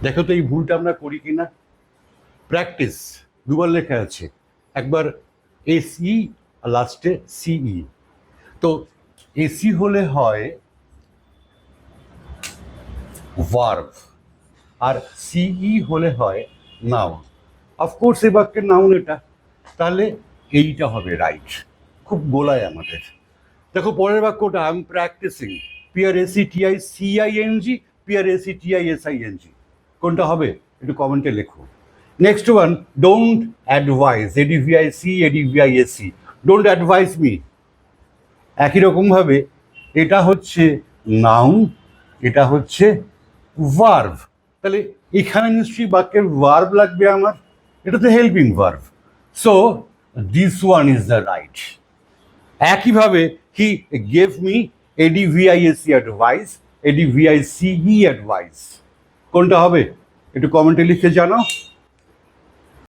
দেখো তো এই ভুলটা আমরা করি কিনা। প্র্যাকটিস দুবার লেখা আছে, একবার এসই আর লাস্টে সিই। তো এসি হলে হয় ভার্ব, আর সিই হলে হয় নাউন। অফকোর্স এই বাক্যের নাউন এটা, তাহলে এইটা হবে রাইট। খুব গোলায় আমাদের। দেখো পরের বাক্যটা, I am practising, PRACTICING, PRACTISING, কোনটা হবে একটু কমেন্টে লেখো। Next one, don't advice, ADVIC, don't advice me. একই রকমভাবে এটা হচ্ছে নাউন, এটা হচ্ছে ভার্ভ। তাহলে এখানে নিশ্চয়ই বাক্যের ভার্ভ লাগবে আমার, এটা তো helping verb. So this one is the right. একইভাবে he gave me ADVIC advice, ADVICE advice, কোনটা হবে একটু কমেন্টে লিখে জানাও।